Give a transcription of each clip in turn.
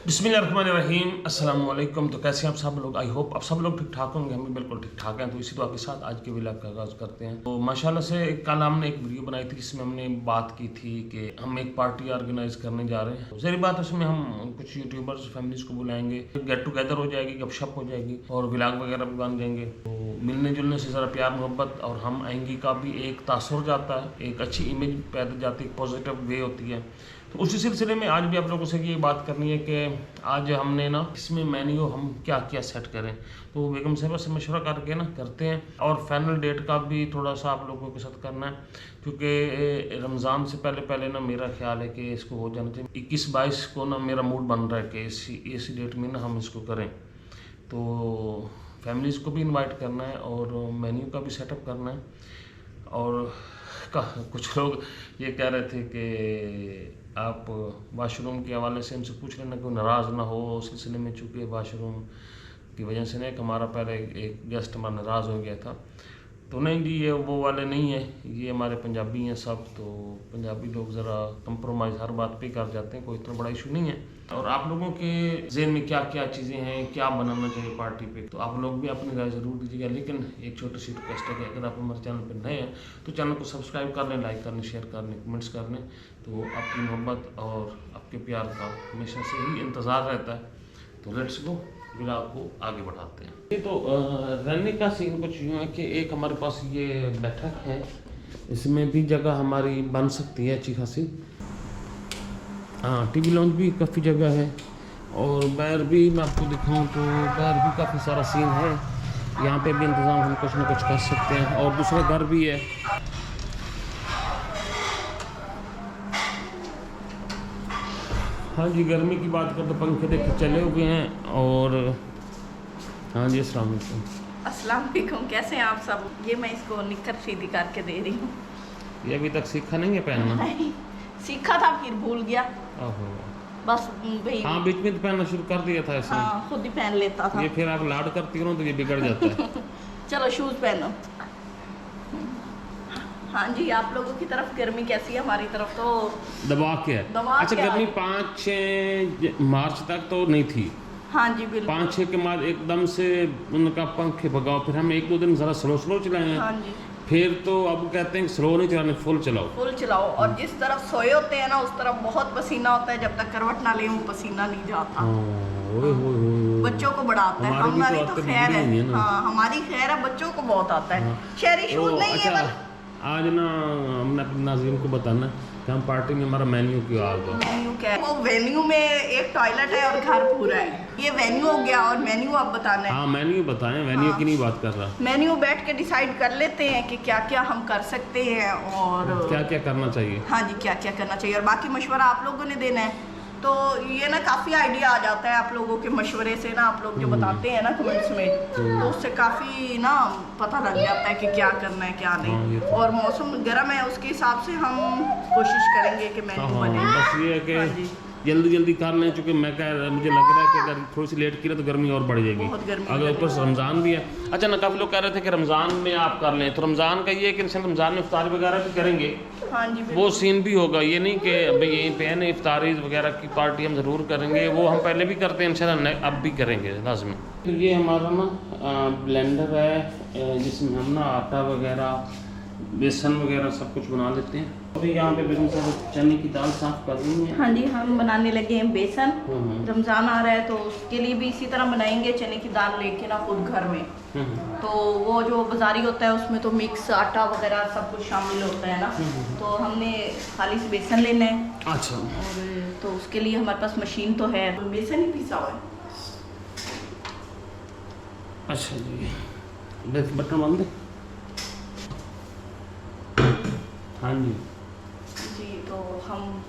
बिस्मिल्लाहिर्रहमानिर्रहीम अस्सलाम वालेकुम। तो कैसे हैं आप सब लोग? आई होप आप सब लोग ठीक ठाक होंगे। हम भी बिल्कुल ठीक ठाक हैं। तो इसी दुआ के साथ आज के व्लॉग का आगाज़ करते हैं। तो माशाल्लाह से कल हमने एक वीडियो बनाई थी जिसमें हमने बात की थी कि हम एक पार्टी ऑर्गेनाइज करने जा रहे हैं। ज़ाहिर बात है उसमें हम कुछ यूट्यूबर्स फैमिलीज को बुलाएंगे, गेट टुगेदर हो जाएगी, गपशप हो जाएगी और व्लॉग वगैरह भी बन जाएंगे। तो मिलने जुलने से ज़रा प्यार मोहब्बत और हम आएंगे का भी एक तासुर जाता है, एक अच्छी इमेज पैदा जाती है, एक पॉजिटिव वे होती है। तो उसी सिलसिले में आज भी आप लोगों से ये बात करनी है कि आज हमने ना इसमें मेन्यू हम क्या क्या सेट करें। तो बेगम साहबा से मशवरा करके ना करते हैं और फाइनल डेट का भी थोड़ा सा आप लोगों के साथ करना है, क्योंकि रमज़ान से पहले पहले ना मेरा ख्याल है कि इसको हो जाना चाहिए। 21-22 को ना मेरा मूड बन रहा है कि इसी डेट में ना हम इसको करें। तो फैमिलीज़ को भी इन्वाइट करना है और मेन्यू का भी सेटअप करना है। और कुछ लोग ये कह रहे थे कि आप वाशरूम के हवाले से हमसे पूछ लेना, कोई नाराज़ ना हो उस सिलसिले में, चूँकि वाशरूम की वजह से नहीं, हमारा पहले एक गेस्ट हमारा नाराज़ हो गया था। तो नहीं जी, ये वो वाले नहीं है, ये हमारे पंजाबी हैं सब। तो पंजाबी लोग ज़रा कंप्रोमाइज़ हर बात पे कर जाते हैं, कोई इतना बड़ा इशू नहीं है। और आप लोगों के ज़हन में क्या क्या चीज़ें हैं, क्या बनाना चाहिए पार्टी पे, तो आप लोग भी अपनी राय ज़रूर दीजिएगा। लेकिन एक छोटी सी रिक्वेस्ट है कि अगर आप हमारे चैनल पर नए हैं तो चैनल को सब्सक्राइब कर लें, लाइक कर लें, शेयर कर लें, कमेंट्स कर लें। तो आपकी मोहब्बत और आपके प्यार का हमेशा से ही इंतज़ार रहता है। तो लेट्स गो, व्लॉग को आगे बढ़ाते हैं। ये तो रहने का सीन कुछ यूँ है कि एक हमारे पास ये बैठक है, इसमें भी जगह हमारी बन सकती है अच्छी खासी। हाँ, टीवी लॉन्च भी काफ़ी जगह है और बाहर भी मैं आपको दिखाऊं तो बाहर भी काफ़ी सारा सीन है। यहाँ पे भी इंतज़ाम हम कुछ ना कुछ कर सकते हैं और दूसरा घर भी है। हाँ जी, गर्मी की बात कर तो पंखे देख चले हुए हैं। और हाँ जी, अस्सलाम वालेकुम। अस्सलाम वालेकुम, कैसे हैं आप सब? ये मैं इसको निक्कर सीधी करके दे रही हूँ। ये अभी तक सीखा नहीं है पहनना? नहीं, सीखा था फिर भूल गया। ओहो, बस भाई। हाँ, बीच में तो पहनना शुरू कर दिया था इसने। हाँ, खुद ही पहन लेता था। ये फिर आप लाड करती हो तो ये बिगड़ जाता है। चलो शूज़ पहनो। हाँ जी, आप लोगों की तरफ गर्मी कैसी है? हमारी तरफ तो दबा के है। दबा अच्छा, के है। गर्मी 5-6 मार्च तक तो नहीं थी। हाँ जी बिल्कुल। 5-6 के बाद एकदम से उनका पंखे भगाओ, फिर हम 1-2 दिन ज़रा स्लो स्लो चलाए हैं। हाँ जी, फिर तो अब कहते हैं स्लो नहीं चलाने, फुल चलाओ। फुल चलाओ। और जिस तरफ सोए होते हैं ना उस तरफ बहुत पसीना होता है, जब तक करवट ना ले वो पसीना नहीं जाता। ओए होए होए। बच्चों को बड़ा आता है, हमारी भी हमारी तो तो आदतें खैर बिगड़ी हुई है है। ना। हाँ, हमारी खैर है, बच्चों को बहुत आता है। शहरी शूज नहीं है अच्छा, बस। आज ना हमने अपने नाज़रीन को बताना कि हम पार्टी में हमारा मेन्यू क्या होगा। वेन्यू क्या है? वो वेन्यू में एक टॉयलेट है और घर पूरा है। ये वेन्यू हो गया और मेन्यू आप बताना है। हाँ, मेन्यू बताएं, मेन्यू की नहीं बात कर रहा। मेन्यू बैठ के डिसाइड कर लेते हैं कि क्या क्या हम कर सकते हैं और क्या क्या करना चाहिए। हाँ जी, क्या क्या करना चाहिए और बाकी मशवरा आप लोगों ने देना है। तो ये ना काफ़ी आइडिया आ जाता है आप लोगों के मशवरे से ना, आप लोग जो बताते हैं ना कमेंट्स में, तो उससे काफ़ी ना पता लग जाता है कि क्या करना है क्या हाँ, नहीं। तो। और मौसम गर्म है, उसके हिसाब से हम कोशिश करेंगे कि मेन्यू बने। बस ये है हाँ कि जी। जल्दी जल्दी कर लें, चूँकि मुझे लग रहा है कि अगर थोड़ी सी लेट की ना तो गर्मी और बढ़ जाएगी। बहुत गर्मी अगर ऊपर से रमज़ान भी है। अच्छा ना, काफ़ी लोग कह रहे थे कि रमज़ान में आप कर लें, तो रमज़ान का ये है कि इंसान रमज़ान में इफ्तारी वगैरह भी करेंगे, हाँ जी वो बिल्कुल। सीन भी होगा। ये नहीं कि अभी यहीं पे है ना, इफ्तारी वगैरह की पार्टी हम ज़रूर करेंगे, वो हम पहले भी करते हैं इंशाल्लाह, अब भी करेंगे लाजमी। तो ये हमारा ना ब्लेंडर है जिसमें हम ना आटा वगैरह, बेसन वगैरह सब कुछ बना लेते हैं। अभी यहाँ पे बेसन साहब चने की दाल साफ़ कर रही हैं। हाँ जी, हम बनाने लगे हैं बेसन। रमज़ान आ रहा है तो उसके लिए भी इसी तरह बनाएंगे, चने की दाल लेके ना खुद घर में। तो वो जो बाजारी होता है उसमें तो मिक्स आटा वगैरह सब कुछ शामिल होता है ना, तो हमने खाली से बेसन लेना है। अच्छा, और तो उसके लिए हमारे पास मशीन तो है, बेसन ही पिसा हुआ है। अच्छा जी, बटन बंद है। हाँ जी जी, तो हम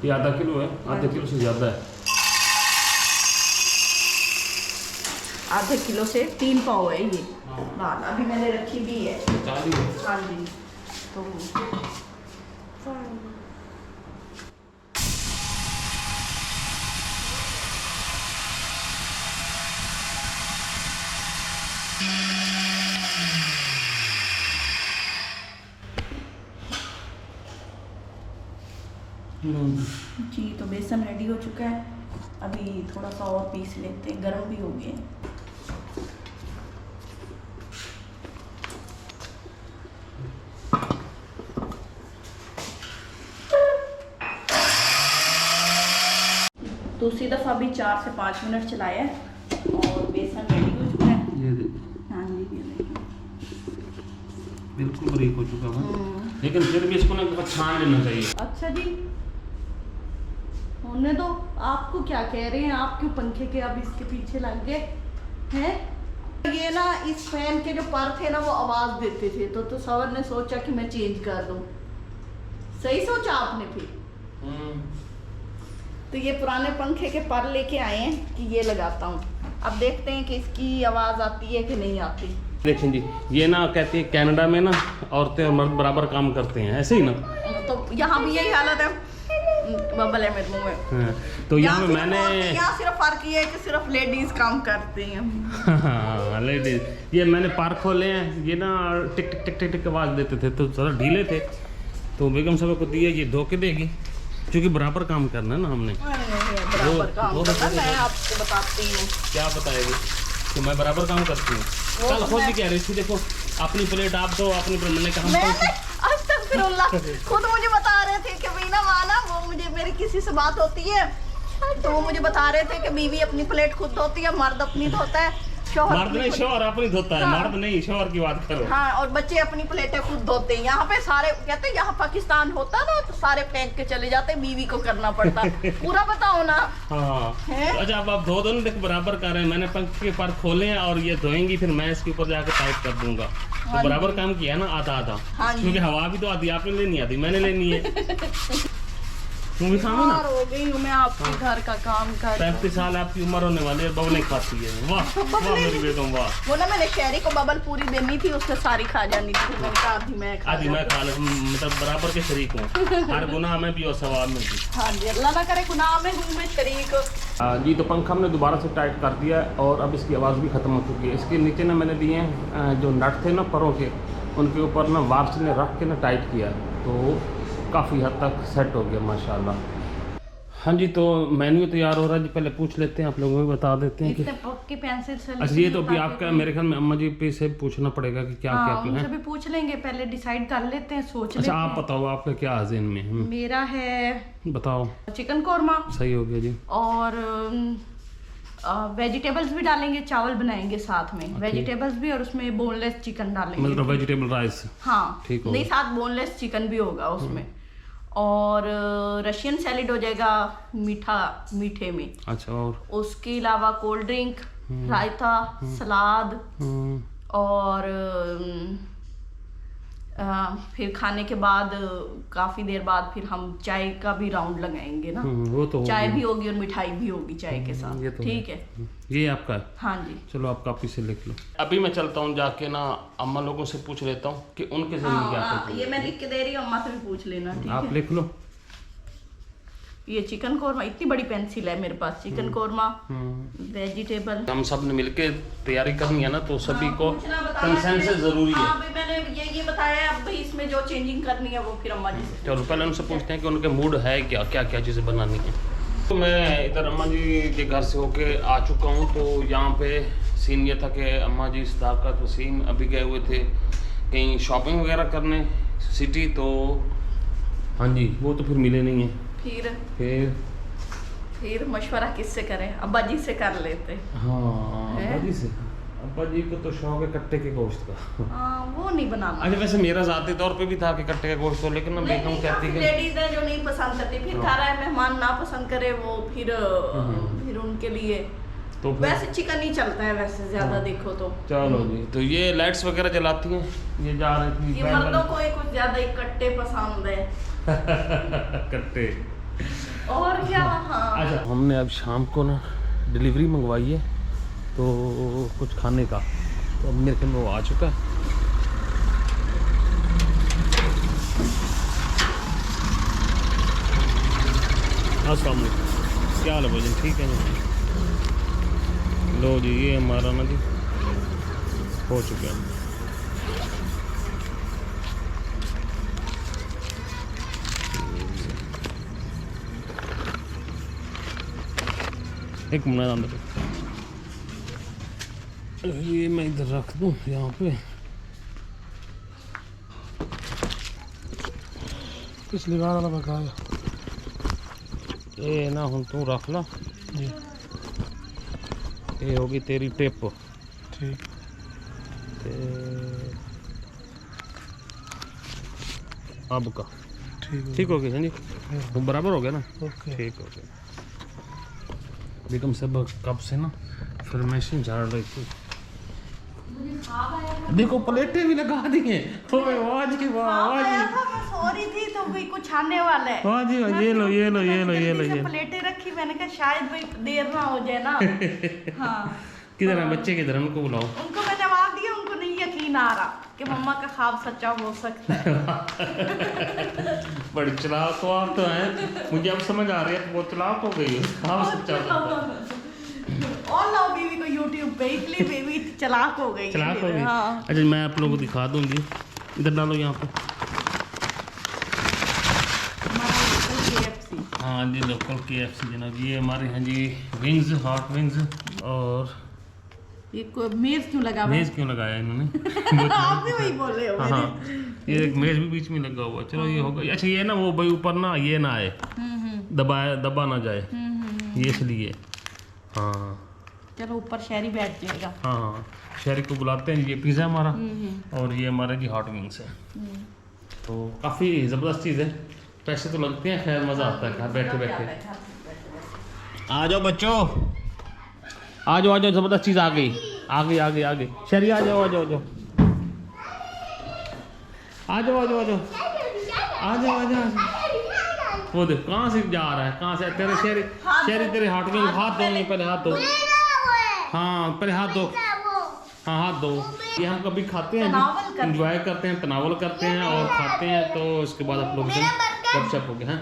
ये आधा किलो है, आधे किलो से ज़्यादा है। आधे किलो से 3 पाव है ये दाल, अभी मैंने रखी भी है। 40। हाँ जी, तो जी तो बेसन रेडी हो चुका है, अभी थोड़ा सा और पीस लेते हैं, गर्म भी हो गए। दूसरी दफ़ा भी 4 से 5 मिनट चलाया है और बेसन रेडी हो चुका है। ये हाँ जी, ये देखिए बिल्कुल बारीक हो चुका है, लेकिन फिर भी इसको ना छान लेना चाहिए। अच्छा जी, होने दो। आपको क्या कह रहे हैं, आप क्यों पंखे के अब इसके पीछे लग गए हैं? ये ना इस फैन के जो पर थे ना वो आवाज़ देते थे, तो सवर ने सोचा कि मैं चेंज कर दूं। सही सोचा आपने फिर। तो ये पुराने पंखे के पर लेके आए हैं कि ये लगाता हूँ, अब देखते हैं कि इसकी आवाज़ आती है कि नहीं आती। देखें जी, ये ना कहती है कनाडा में ना औरतें और मर्द बराबर काम करते हैं, ऐसे ही ना? तो यहाँ भी यही हालत है, बबल है मेरे मुंह में। हाँ, तो यहाँ मैंने यहाँ सिर्फ फर्क ये है कि सिर्फ लेडीज काम करते हैं। हाँ लेडीज। ये मैंने पार्क खोले हैं, ये ना टिक टिक टिक टिक टिक आवाज़ देते थे तो ज़रा ढीले थे, तो बेगम साहब को दिया, ये धोके देगी क्योंकि बराबर काम करना है ना हमने। बराबर काम करना, मैं आपको बताती हूँ। क्या बताएगी तो मैं बराबर काम करती हूँ। कल खुद भी कह रही थी, देखो अपनी प्लेट आप दो, अपनी प्लेट मैंने कहा खुद मुझे बता रहे थे कि बीना माना, वो मुझे मेरी किसी से बात होती है तो वो मुझे बता रहे थे कि बीवी अपनी प्लेट खुद धोती है, मर्द अपनी धोता है। मर्द नहीं, शौहर अपनी धोता है। हाँ। मर्द नहीं, शौहर की बात करो। हाँ, और बच्चे अपनी प्लेटें खुद धोते हैं। यहाँ पे सारे कहते हैं, यहाँ पाकिस्तान होता ना तो सारे फेंक के चले जाते, बीवी को करना पड़ता। पूरा बताओ ना। हाँ तो अच्छा, अब आप धो दो ना, देख बराबर कर रहे हैं। मैंने पंखे के पर खोले हैं और ये धोएंगी, फिर मैं इसके ऊपर जाकर टाइट कर दूंगा। तो बराबर काम किया ना, आधा आधा। क्योंकि हवा भी तो आती है, आपने लेनी आती, मैंने लेनी है। तुम भी खाओ ना। हो गई हूँ मैं आपके घर का काम कर। 35 साल आपकी उम्र होने वाली है, बबल खाती है। वाह वाह मेरी बेगम वाह। वो ना मैंने शहरी को बबल पूरी देनी थी, उसने सारी खा जानी थी, मैंने कहा आधी मैं खा लूं, मतलब बराबर के शरीक हूँ, हर गुनाह में भी और सवाब में भी। हाँ जी, अल्लाह ना करे गुनाह में हूँ मैं शरीक। जी तो पंखा हमने दोबारा से टाइट कर दिया है और अब इसकी आवाज़ भी ख़त्म हो चुकी है। इसके नीचे ना मैंने दिए हैं जो नट थे ना परों के, उनके ऊपर ना वार्स ने रख के ना टाइट किया, तो काफ़ी हद तक सेट हो गया माशाल्लाह। हाँ जी, तो मेन्यू तैयार हो रहा है जी, पहले पूछ लेते हैं, आप लोगों को बता देते हैं कि पक्की पेंसिल से। अच्छा, ये तो अभी आपका मेरे ख्याल में अम्मा जी पे से पूछना पड़ेगा कि क्या क्या है। उनसे भी पूछ लेंगे, पहले डिसाइड कर लेते हैं, सोच लेते हैं। अच्छा आप बताओ आपका क्या ज़हन में? मेरा है, बताओ। चिकन कौरमा। सही हो गया जी। और वेजिटेबल्स भी डालेंगे, चावल बनाएंगे साथ में, वेजिटेबल्स भी, और उसमें बोनलेस चिकन डालेंगे, मतलब वेजिटेबल राइस। हाँ ठीक हो, नहीं साथ बोनलेस चिकन भी होगा उसमें। और रशियन सैलेड हो जाएगा मीठे में। अच्छा, और उसके अलावा कोल्ड ड्रिंक, रायता, सलाद, और फिर खाने के बाद काफ़ी देर बाद फिर हम चाय का भी राउंड लगाएंगे ना। वो तो चाय भी होगी और मिठाई भी होगी चाय के साथ। ये तो ठीक है, ये आपका है? हाँ जी। चलो आप कॉपी से लिख लो। अभी मैं चलता हूँ, जाके ना अम्मा लोगों से पूछ लेता हूँ कि उनके जहन क्या कहते हैं। ये मैं लिख के दे रही हूँ, अम्मा से भी पूछ लेना। ठीक है, आप लिख लो। ये चिकन कौरमा, इतनी बड़ी पेंसिल है मेरे पास। चिकन कौरमा, वेजिटेबल, हम सब ने मिलके तैयारी करनी है ना, तो सभी को कंसेंसस जरूरी है। हाँ, मैंने ये बताया, अब इसमें जो चेंजिंग करनी है वो फिर अम्मा जी से। चलो पहले उनसे पूछते हैं कि उनके मूड है क्या क्या क्या चीज़ें बनानी है। तो मैं इधर अम्मा जी के घर से होके आ चुका हूँ। तो यहाँ पे सीन ये था कि अम्मा जी सदाकत वसीम अभी गए हुए थे कहीं शॉपिंग वगैरह करने सिटी, तो हाँ जी वो तो फिर मिले नहीं हैं। फिर मशवरा किससे करें? अब्बा जी से कर लेते। हाँ अब्बा जी से। अब्बा जी को तो शौक है कट्टे के गोश्त का। वो नहीं बनाना। अच्छा, वैसे मेरा ज़ाती तौर पे भी था कि कट्टे का गोश्त हो, लेकिन ना बेगम कहती है लेडीज है जो नहीं पसंद करती, फिर घर आए मेहमान ना पसंद करे वो, फिर उनके लिए तो वैसे चिकन ही चलता है वैसे ज्यादा। देखो तो चलो जी, तो ये लाइट्स वगैरह जलाती हैं, ये जा रही थी। ये मर्दों को कुछ ज्यादा ही कट्टे पसंद है। कट्टे और क्या। हाँ। अच्छा, हमने अब शाम को ना डिलीवरी मंगवाई है तो कुछ खाने का, तो अब मेरे ख्याल में वो आ चुका है। अस्सलाम वालेकुम, क्या हाल है भाई? ठीक है ना? लो जी, ये हमारा ना जी हो चुका है। एक मिनट अंदर ये मैं इधर रख दूँ यहाँ पे। पिछली बार वाला बकाया ये ना हम तू रख ला जी। ये होगी तेरी टिप। ठीक ते अब का ठीक हो गया जी, वो बराबर हो गया ना। ओके ठीक हो गया। बेगम सब कब से ना फरमाइशें झाड़ रही थी। देखो प्लेटें भी लगा दी हैं। वाह जी वाह, वाह जी सो रही थी तो भाई कुछ आने वाला है। वाह जी, ये लो ये लो ये लो ये लो ये। प्लेटें रखी, मैंने कहा शायद भाई देर ना हो जाए ना। हाँ किधर है बच्चे, किधर है, उनको बुलाओ। उनको मैं जवाब दिया, उनको नहीं यकीन आ रहा कि मम्मा का ख्वाब सच्चा हो सकता है। बड़ी चालाक हो आप तो हैं, मुझे अब समझ आ रही है बहुत चालाक हो गई हो। ख्वाब सच्चा हो सकता है। और लाओ बीवी को YouTube पे, इसलिए बेबी चालाक हो गई। चालाक हो गई। हाँ। अच्छा मैं आप लोगों को दिखा दूंगी, इधर डालो यहाँ पे। KFC। हाँ जी लोकल KFC जनाब। ये हमारे हैं जी विंग्स, हॉट विंग्स। और ये कोई मेज क्यों लगा? मेज क्यों लगाया इन्होंने? आप भी वही बोले हो। हाँ ये एक मेज भी बीच में लगा हुआ। चलो ये होगा। अच्छा ये ना वो भाई ऊपर ना ये ना आए, दबा ना जाए, ये इसलिए। हाँ चलो ऊपर शहरी बैठ जाएगा। हाँ शहरी को बुलाते हैं। ये पिज़्ज़ा हमारा और ये हमारा जी हॉट विंग्स है। तो काफ़ी ज़बरदस्त चीज़ है, पैसे तो लगते हैं, खैर मज़ा आता है घर बैठे बैठे। आ जाओ बच्चों, आ जाओ ज़बरदस्त चीज़ आ गई आ गई आ गई आ गई। शहरी आ जाओ आ जाओ आ जाओ आ जाओ आ जाओ आ जाओ आ जाओ आ जाओ। वो देख कहाँ से जा रहा है, कहाँ से तेरे शहरी तेरे हाथ में हाथ दो। नहीं पहले हाथ दो। हाँ पहले हाथ दो। हाँ हाथ दो। ये हम कभी खाते हैं, इंजॉय करते हैं, तनावल करते हैं और खाते हैं। तो इसके बाद आप लोग गपशप हो गए हैं।